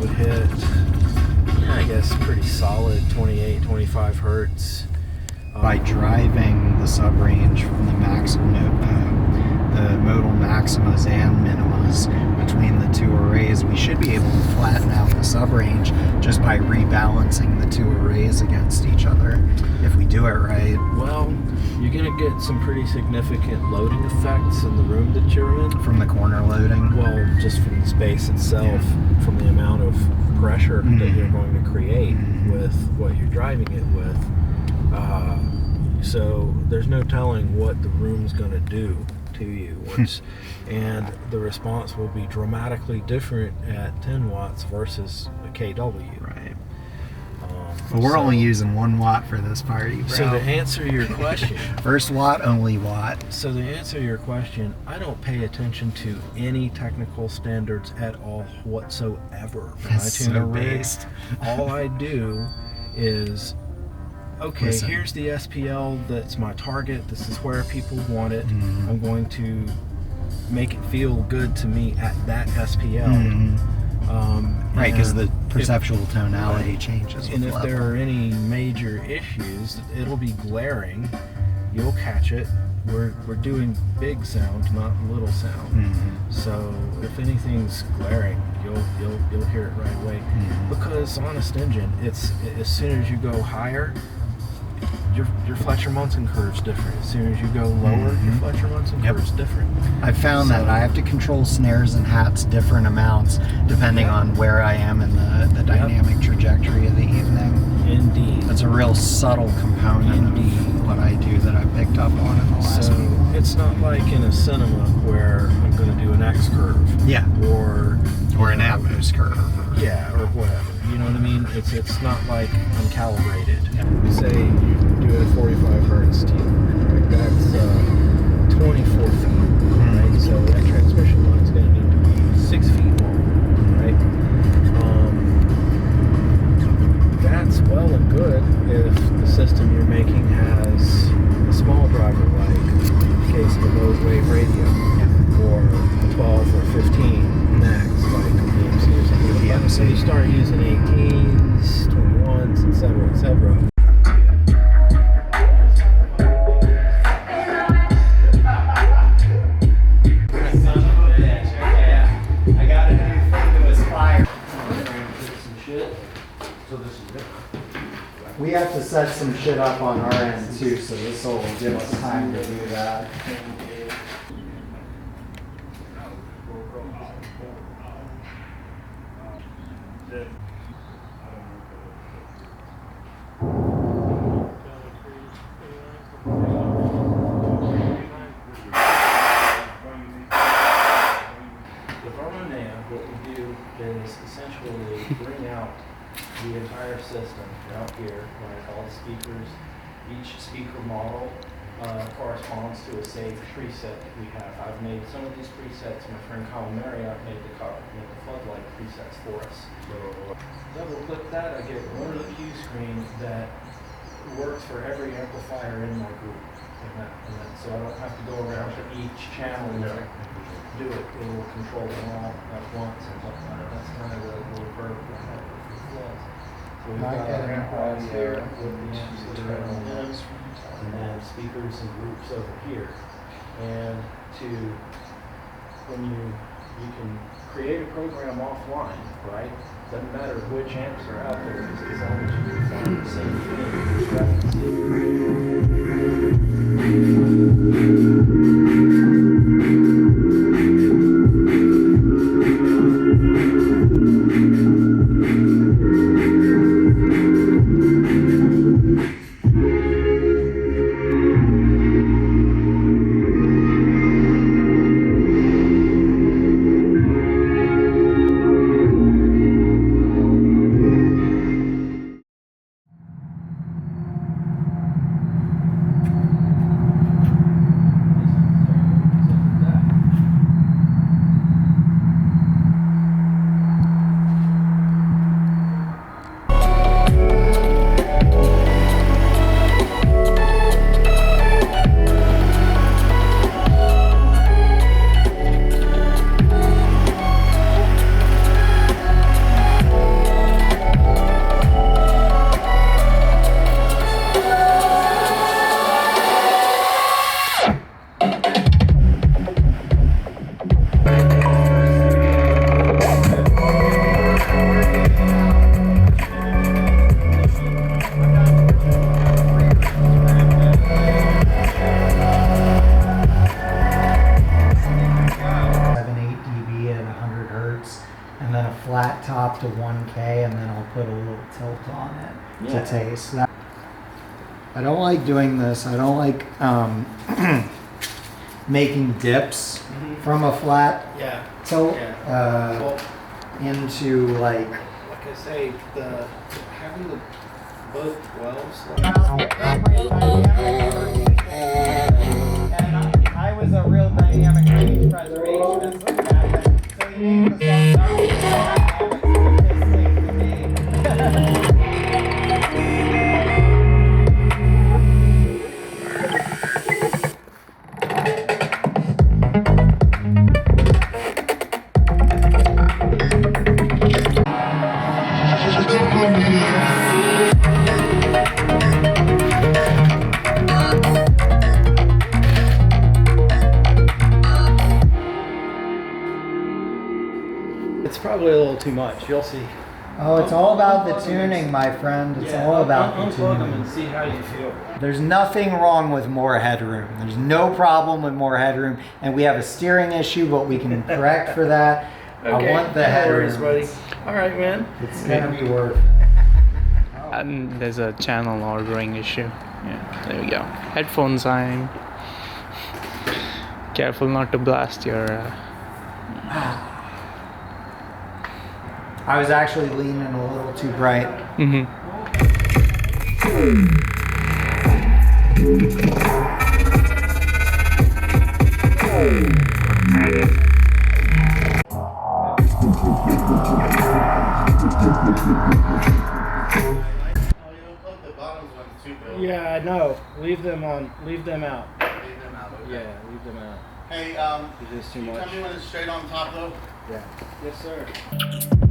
would hit, yeah, I guess pretty solid 28, 25 hertz. By driving the sub-range from the modal maximas and minimas between the two arrays, we should be able to flatten out the sub-range just by rebalancing the two arrays against each other, if we do it right. Well, you're going to get some pretty significant loading effects in the room that you're in. From the corner loading? Well, just from the space itself, from the amount of pressure that you're going to create with what you're driving it with. So there's no telling what the room's going to do to you once, and the response will be dramatically different at 10 watts versus a kW. Right. But we're only using 1 watt for this party, bro. So to answer your question, first watt, only watt. So to answer your question, I don't pay attention to any technical standards at all whatsoever when I tune a rig. All I do is, okay, listen. Here's the SPL that's my target. This is where people want it. I'm going to make it feel good to me at that SPL. Right, because the perceptual tonality changes. And if there are any major issues, it'll be glaring. You'll catch it. We're doing big sound, not little sound. So if anything's glaring, you'll hear it right away. Because honest engine, it's as soon as you go higher, your Fletcher-Munson curve's different. As soon as you go lower, your Fletcher-Munson curve's different. I found that I have to control snares and hats different amounts depending on where I am in the dynamic trajectory of the evening. Indeed. It's a real subtle component of what I do that I picked up on in the last week. It's not like in a cinema where I'm going to do an X curve. Yeah. Or an Atmos curve. Or whatever. You know what I mean? It's not like I'm calibrated. Say you do a 45 hertz tune, right? That's 24 feet, right? So that transmission line's going to need to be 6 feet long, right? That's well and good if the system you're making has a small driver, like in the case of a low wave radio, or a 12 or 15 max, like DMC or something. So you start using 18s, 21s, etc., etc. We have to set some shit up on our end too, so this will give us time to do that. What we do is essentially bring out the entire system out here, like all the speakers. Each speaker model corresponds to a saved preset that we have. I've made some of these presets. My friend Colin Marriott made the floodlight presets for us. So double click that, I get one EQ screen that works for every amplifier in my group. So I don't have to go around to each channel and do it. It will control them all at once and stuff like that. That's kind of the little verb that was. So we've got our comprise here with the amps that are on them, and then speakers and groups over here. And when you can create a program offline, right? Doesn't matter which amps are out there, just as long as you can find the same back top to 1K, and then I'll put a little tilt on it Yeah. to taste. I don't like doing this. I don't like making dips from a flat Yeah. tilt Well, into like. like I say, having the both 12s. I was a real dynamic range preservationist back then. So you named the song dynamics to me. It's probably a little too much. You'll see. Oh, it's all about the tuning, my friend. It's all about the unplug them tuning. and see how you feel. There's nothing wrong with more headroom. There's no problem with more headroom. And we have a steering issue, but we can correct for that. I want the headroom. buddy. All right, man. It's going to be worth it. And there's a channel ordering issue. Yeah, there we go. Headphone sign. Careful not to blast your. I was actually leaning a little too bright. Yeah, no. Leave them on. Leave them out. Leave them out, okay. Yeah, leave them out. Hey, Is this too can you much? tell me when it's straight on top though? Yes, sir.